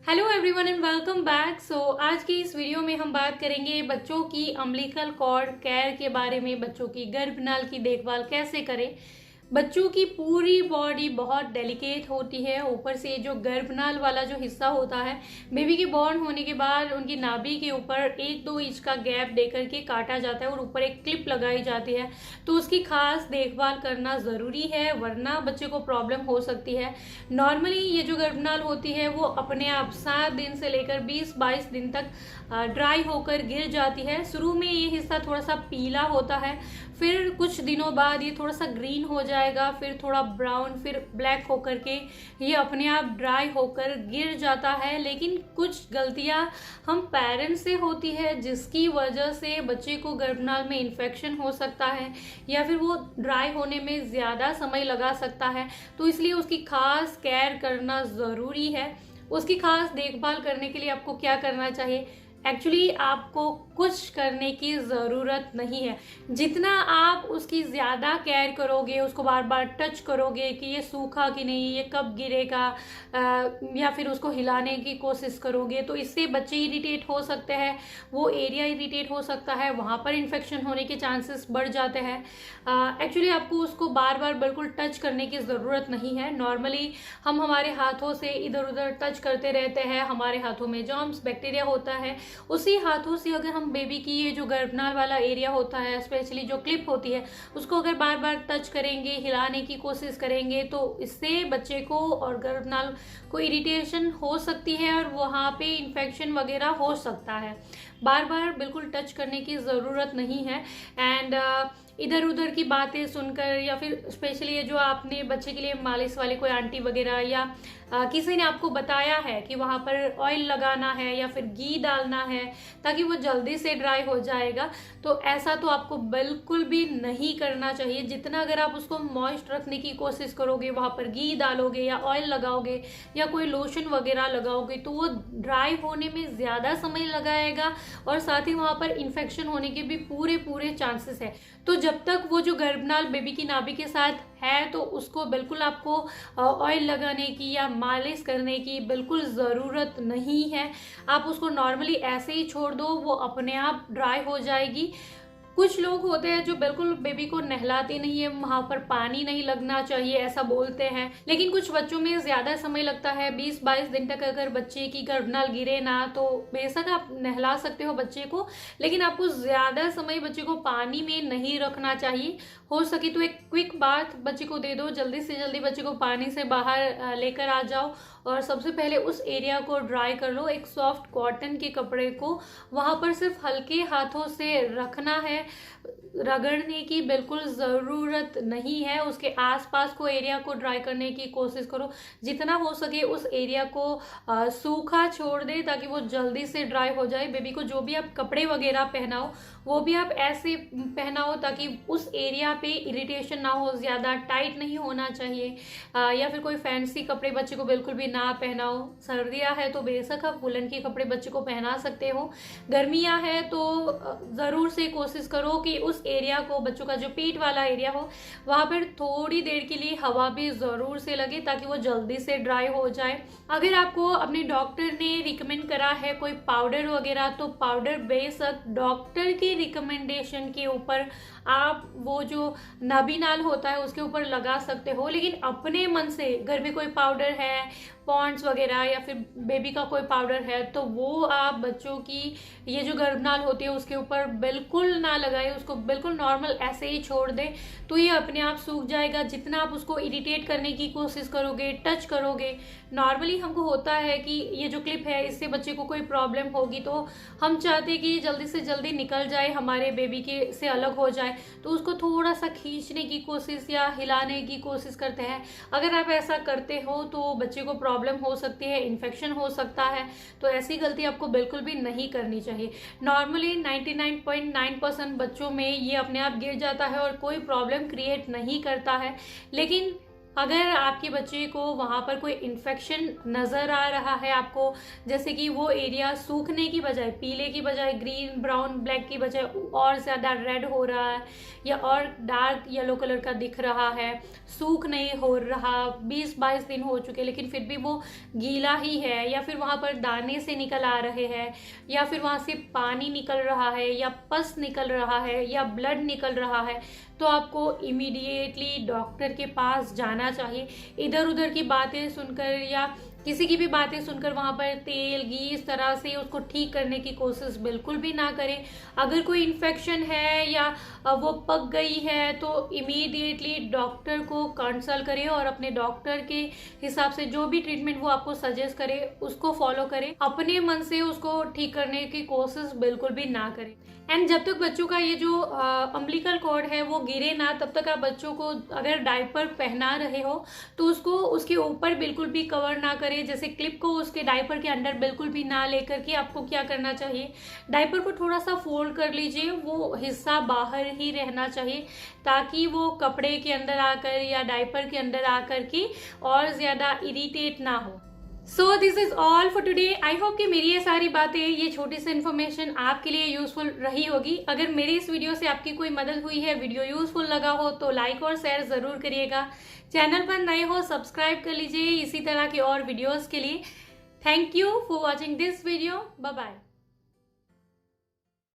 Hello everyone and welcome back. आज की इस वीडियो में हम बात करेंगे बच्चों की अम्बिलिकल कॉर्ड केयर के बारे में। बच्चों की गर्भनाल की देखभाल कैसे करें। बच्चों की पूरी बॉडी बहुत डेलिकेट होती है। ऊपर से जो गर्भनाल वाला जो हिस्सा होता है, बेबी के बॉर्न होने के बाद उनकी नाभि के ऊपर 1-2 इंच का गैप देकर के काटा जाता है और ऊपर एक क्लिप लगाई जाती है। तो उसकी खास देखभाल करना ज़रूरी है, वरना बच्चे को प्रॉब्लम हो सकती है। नॉर्मली ये जो गर्भनाल होती है वो अपने आप 7 दिन से लेकर 20-22 दिन तक ड्राई होकर गिर जाती है। शुरू में ये हिस्सा थोड़ा सा पीला होता है, फिर कुछ दिनों बाद ये थोड़ा सा ग्रीन हो जाएगा, फिर थोड़ा ब्राउन, फिर ब्लैक होकर के ये अपने आप ड्राई होकर गिर जाता है। लेकिन कुछ गलतियां हम पेरेंट्स से होती है, जिसकी वजह से बच्चे को गर्भनाल में इन्फेक्शन हो सकता है या फिर वो ड्राई होने में ज़्यादा समय लगा सकता है। तो इसलिए उसकी खास केयर करना ज़रूरी है। उसकी खास देखभाल करने के लिए आपको क्या करना चाहिए? एक्चुअली आपको कुछ करने की ज़रूरत नहीं है। जितना आप उसकी ज़्यादा केयर करोगे, उसको बार बार टच करोगे कि ये सूखा कि नहीं, ये कब गिरेगा, या फिर उसको हिलाने की कोशिश करोगे, तो इससे बच्चे इरिटेट हो सकते हैं, वो एरिया इरिटेट हो सकता है, वहाँ पर इन्फेक्शन होने के चांसेस बढ़ जाते हैं। एक्चुअली आपको उसको बार बार बिल्कुल टच करने की ज़रूरत नहीं है। नॉर्मली हम हमारे हाथों से इधर उधर टच करते रहते हैं। हमारे हाथों में जर्म्स, बैक्टीरिया होता है, उसी हाथों से अगर हम बेबी की ये जो गर्भनाल वाला एरिया होता है, स्पेशली जो क्लिप होती है, उसको अगर बार बार टच करेंगे, हिलाने की कोशिश करेंगे, तो इससे बच्चे को और गर्भनाल को इरिटेशन हो सकती है और वहाँ पे इन्फेक्शन वगैरह हो सकता है। बार बार बिल्कुल टच करने की ज़रूरत नहीं है। एंड इधर उधर की बातें सुनकर या फिर स्पेशली ये जो आपने बच्चे के लिए मालिश वाली कोई आंटी वगैरह या किसी ने आपको बताया है कि वहाँ पर ऑयल लगाना है या फिर घी डालना है ताकि वो जल्दी से ड्राई हो जाएगा, तो ऐसा तो आपको बिल्कुल भी नहीं करना चाहिए। जितना अगर आप उसको मॉइस्ट रखने की कोशिश करोगे, वहाँ पर घी डालोगे या ऑयल लगाओगे या कोई लोशन वगैरह लगाओगे, तो वो ड्राई होने में ज़्यादा समय लगाएगा और साथ ही वहाँ पर इन्फेक्शन होने के भी पूरे चांसेस है। तो जब तक वो जो गर्भनाल बेबी की नाभि के साथ है, तो उसको बिल्कुल आपको ऑयल लगाने की या मालिश करने की बिल्कुल ज़रूरत नहीं है। आप उसको नॉर्मली ऐसे ही छोड़ दो, वो अपने आप ड्राई हो जाएगी। कुछ लोग होते हैं जो बिल्कुल बेबी को नहलाते नहीं है, वहां पर पानी नहीं लगना चाहिए ऐसा बोलते हैं। लेकिन कुछ बच्चों में ज्यादा समय लगता है, 20-22 दिन तक अगर बच्चे की गर्भनाल गिरे ना, तो बेशक आप नहला सकते हो बच्चे को, लेकिन आपको ज्यादा समय बच्चे को पानी में नहीं रखना चाहिए। हो सके तो एक क्विक बाथ बच्चे को दे दो, जल्दी से जल्दी बच्चे को पानी से बाहर लेकर आ जाओ और सबसे पहले उस एरिया को ड्राई कर लो। एक सॉफ्ट कॉटन के कपड़े को वहां पर सिर्फ हल्के हाथों से रखना है, रगड़ने की बिल्कुल ज़रूरत नहीं है। उसके आसपास को एरिया को ड्राई करने की कोशिश करो, जितना हो सके उस एरिया को सूखा छोड़ दे ताकि वो जल्दी से ड्राई हो जाए। बेबी को जो भी आप कपड़े वगैरह पहनाओ, वो भी आप ऐसे पहनाओ ताकि उस एरिया पे इरिटेशन ना हो, ज़्यादा टाइट नहीं होना चाहिए। या फिर कोई फैंसी कपड़े बच्चे को बिल्कुल भी ना पहनाओ। सर्दियाँ है तो बेशक आप वुलन के कपड़े बच्चे को पहना सकते हो। गर्मियाँ है तो ज़रूर से कोशिश करो कि उस एरिया को, बच्चों का जो पेट वाला एरिया हो, वहाँ पर थोड़ी देर के लिए हवा भी ज़रूर से लगे ताकि वो जल्दी से ड्राई हो जाए। अगर आपको अपने डॉक्टर ने रिकमेंड करा है कोई पाउडर वगैरह, तो पाउडर बेशक डॉक्टर की रिकमेंडेशन के ऊपर आप वो जो नाभिनाल होता है उसके ऊपर लगा सकते हो। लेकिन अपने मन से घर में कोई पाउडर है, पॉन्ड्स वगैरह या फिर बेबी का कोई पाउडर है, तो वो आप बच्चों की ये जो गर्भनाल होती है उसके ऊपर बिल्कुल ना लगाए। उसको बिल्कुल नॉर्मल ऐसे ही छोड़ दे, तो ये अपने आप सूख जाएगा। जितना आप उसको इरिटेट करने की कोशिश करोगे, टच करोगे, नॉर्मली हमको होता है कि ये जो क्लिप है इससे बच्चे को कोई प्रॉब्लम होगी, तो हम चाहते हैं कि जल्दी से जल्दी निकल जाए, हमारे बेबी के से अलग हो जाए, तो उसको थोड़ा सा खींचने की कोशिश या हिलाने की कोशिश करते हैं। अगर आप ऐसा करते हो तो बच्चे को प्रॉब्लम हो सकती है, इन्फेक्शन हो सकता है। तो ऐसी गलती आपको बिल्कुल भी नहीं करनी चाहिए। नॉर्मली 99.9% बच्चों में ये अपने आप गिर जाता है और कोई प्रॉब्लम क्रिएट नहीं करता है। लेकिन अगर आपके बच्चे को वहाँ पर कोई इन्फेक्शन नज़र आ रहा है आपको, जैसे कि वो एरिया सूखने की बजाय, पीले की बजाय ग्रीन ब्राउन ब्लैक की बजाय और ज़्यादा रेड हो रहा है या और डार्क येलो कलर का दिख रहा है, सूख नहीं हो रहा, 20-22 दिन हो चुके लेकिन फिर भी वो गीला ही है, या फिर वहाँ पर दाने से निकल आ रहे हैं, या फिर वहाँ से पानी निकल रहा है, या पस निकल रहा है, या ब्लड निकल रहा है, तो आपको इमीडिएटली डॉक्टर के पास जाना चाहिए। इधर उधर की बातें सुनकर या किसी की भी बातें सुनकर वहाँ पर तेल घी इस तरह से उसको ठीक करने की कोशिश बिल्कुल भी ना करें। अगर कोई इन्फेक्शन है या वो पक गई है तो इमीडिएटली डॉक्टर को कंसल्ट करें और अपने डॉक्टर के हिसाब से जो भी ट्रीटमेंट वो आपको सजेस्ट करे उसको फॉलो करें। अपने मन से उसको ठीक करने की कोशिश बिल्कुल भी ना करें। एंड जब तक बच्चों का ये जो अम्बिलिकल कॉर्ड है वो गिरे ना, तब तक आप बच्चों को अगर डायपर पहना रहे हो तो उसको उसके ऊपर बिल्कुल भी कवर ना करें। जैसे क्लिप को उसके डायपर के अंदर बिल्कुल भी ना लेकर के आपको क्या करना चाहिए, डायपर को थोड़ा सा फोल्ड कर लीजिए, वो हिस्सा बाहर ही रहना चाहिए ताकि वो कपड़े के अंदर आकर या डायपर के अंदर आकर के और ज़्यादा इरिटेट ना हो। So this is all for today. I hope कि मेरी ये सारी बातें, ये छोटी सी इन्फॉर्मेशन आपके लिए यूजफुल रही होगी। अगर मेरी इस वीडियो से आपकी कोई मदद हुई है, वीडियो यूजफुल लगा हो तो लाइक और शेयर ज़रूर करिएगा। चैनल पर नए हो सब्सक्राइब कर लीजिए इसी तरह के और वीडियोस के लिए। Thank you for watching this video. Bye bye.